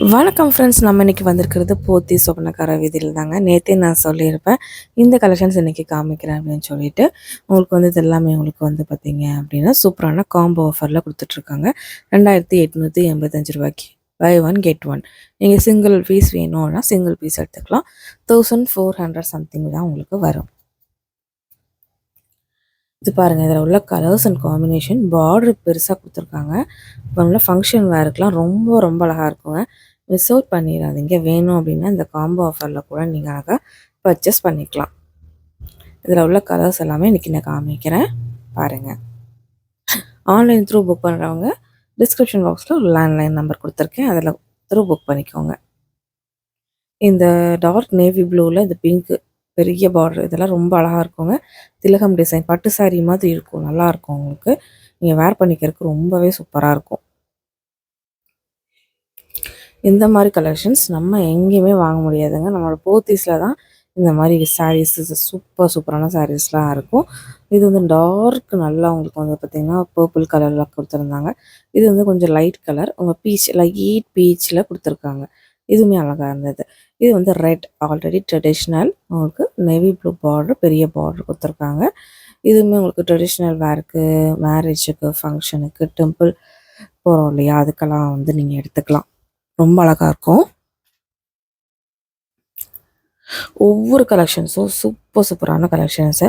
வணக்கம் ஃப்ரெண்ட்ஸ், நம்ம இன்றைக்கி வந்திருக்கிறது போத்தி சொப்பனக்கார வீதியில் தாங்க. நேற்றே நான் சொல்லியிருப்பேன் இந்த கலெக்ஷன்ஸ் இன்றைக்கி காமிக்கிறேன் அப்படின்னு சொல்லிட்டு. உங்களுக்கு வந்து இது எல்லாமே உங்களுக்கு வந்து பார்த்தீங்க அப்படின்னா சூப்பரான காம்போ ஆஃபரில் கொடுத்துட்ருக்காங்க. 2885 ரூபாய்க்கு பை ஒன் கெட் ஒன். நீங்கள் சிங்கிள் பீஸ் வேணும்னா சிங்கிள் பீஸ் எடுத்துக்கலாம். 1400 சம்திங் தான் உங்களுக்கு வரும். இது பாருங்கள், இதில் உள்ள கலர்ஸ் அண்ட் காம்பினேஷன் பார்டர் பெருசாக கொடுத்துருக்காங்க. இப்போ உள்ள ஃபங்க்ஷன் வேறுக்கெலாம் ரொம்ப ரொம்ப அழகாக இருக்குங்க. மிஸ் அவுட் பண்ணிடாதீங்க. வேணும் அப்படின்னா இந்த காம்போ ஆஃபரில் கூட நீங்கள் அழகாக பர்ச்சேஸ் பண்ணிக்கலாம். இதில் உள்ள கலர்ஸ் எல்லாமே இன்றைக்கி நான் காமிக்கிறேன் பாருங்கள். ஆன்லைன் த்ரூ புக் பண்ணுறவங்க டிஸ்கிரிப்ஷன் பாக்ஸில் ஒரு லேண்ட்லைன் நம்பர் கொடுத்துருக்கேன், அதில் த்ரூ புக் பண்ணிக்கோங்க. இந்த டார்க் நேவி ப்ளூவில் இந்த பிங்க்கு பெரிய பார்டர் இதெல்லாம் ரொம்ப அழகாக இருக்குங்க. திலகம் டிசைன் பட்டு சாரீ மாதிரி இருக்கும், நல்லாயிருக்கும். உங்களுக்கு நீங்கள் வேர் பண்ணிக்கிறதுக்கு ரொம்பவே சூப்பராக இருக்கும். இந்த மாதிரி கலெக்ஷன்ஸ் நம்ம எங்கேயுமே வாங்க முடியாதுங்க. நம்மளோட போத்தீஸில் தான் இந்த மாதிரி சாரீஸ் சூப்பரான சாரீஸ்லாம் இருக்கும். இது வந்து டார்க் நல்லா உங்களுக்கு வந்து பார்த்திங்கன்னா பர்பிள் கலரில் கொடுத்துருந்தாங்க. இது வந்து கொஞ்சம் லைட் கலர் உங்கள் லைட் பீச்சில் கொடுத்துருக்காங்க. இதுவுமே அழகாக இருந்தது. இது வந்து ரெட் ஆல்ரெடி ட்ரெடிஷ்னல் உங்களுக்கு நேவி ப்ளூ பார்டர் பெரிய பார்டர் கொடுத்துருக்காங்க. இதுவுமே உங்களுக்கு ட்ரெடிஷ்னல் வேருக்கு, மேரேஜுக்கு, ஃபங்க்ஷனுக்கு, டெம்பிள் போகிறோம் இல்லையா, அதுக்கெல்லாம் வந்து நீங்கள் எடுத்துக்கலாம். ரொம்ப அழகாக இருக்கும். ஒவ்வொரு கலெக்ஷன்ஸும் சூப்பரான கலெக்ஷன்ஸு.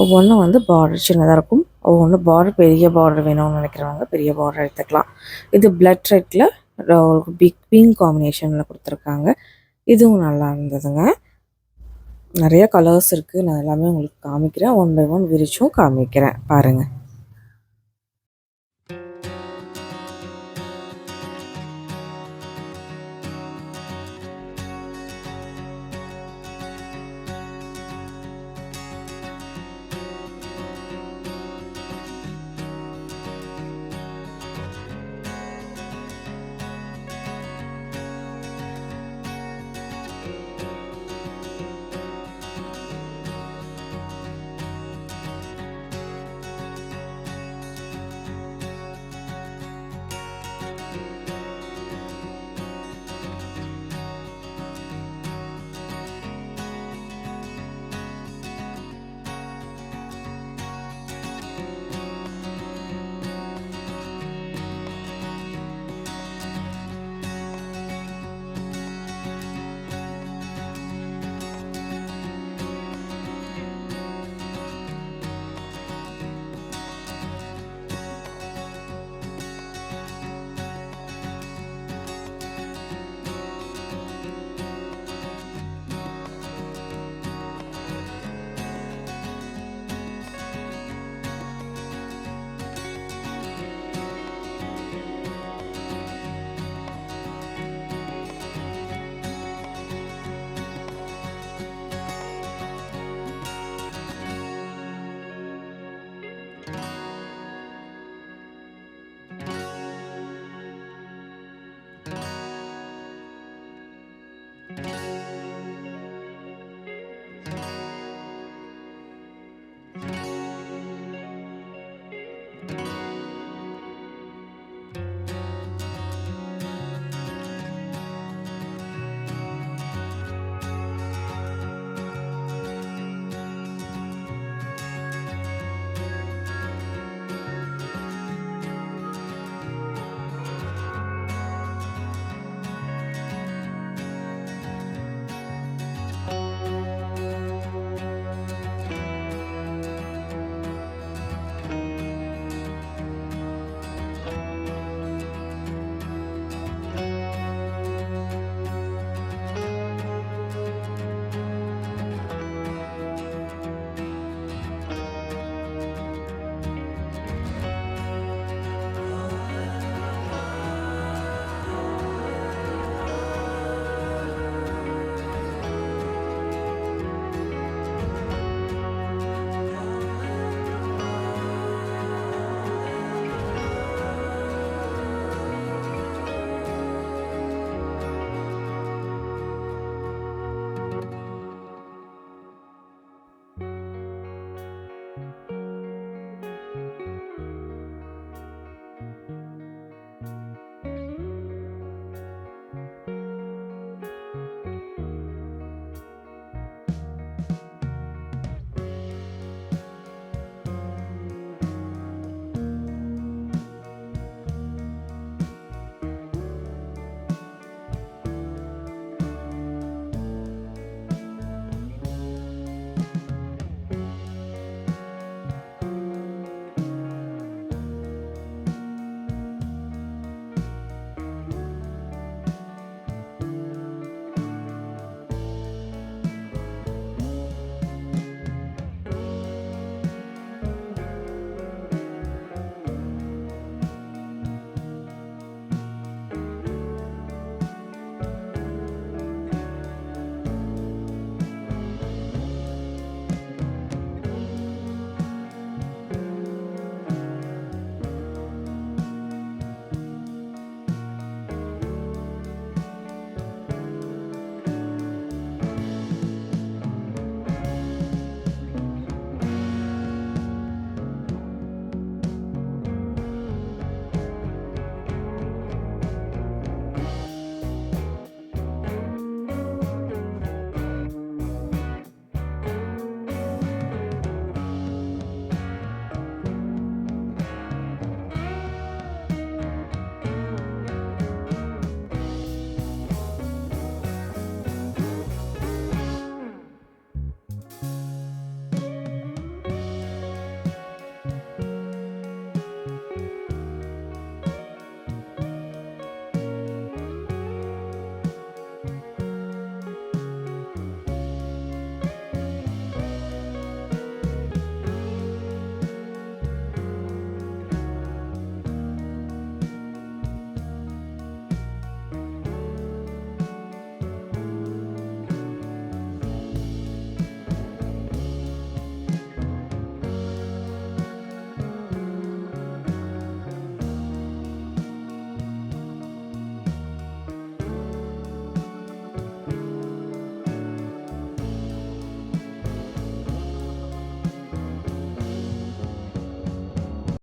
ஒவ்வொன்றும் வந்து பார்டர் சின்னதாக இருக்கும், ஒவ்வொன்று பார்டர் பெரிய பார்டர் வேணும்னு நினைக்கிறவங்க பெரிய பார்டர் எடுத்துக்கலாம். இது பிளட் ரெட்டில் பிங்க் காம்பினேஷனில் கொடுத்துருக்காங்க. இதுவும் நல்லா இருந்ததுங்க. நிறைய கலர்ஸ் இருக்குது, நான் எல்லாமே உங்களுக்கு காமிக்கிறேன். ஒன் பை ஒன் விரிச்சும் காமிக்கிறேன் பாருங்கள்.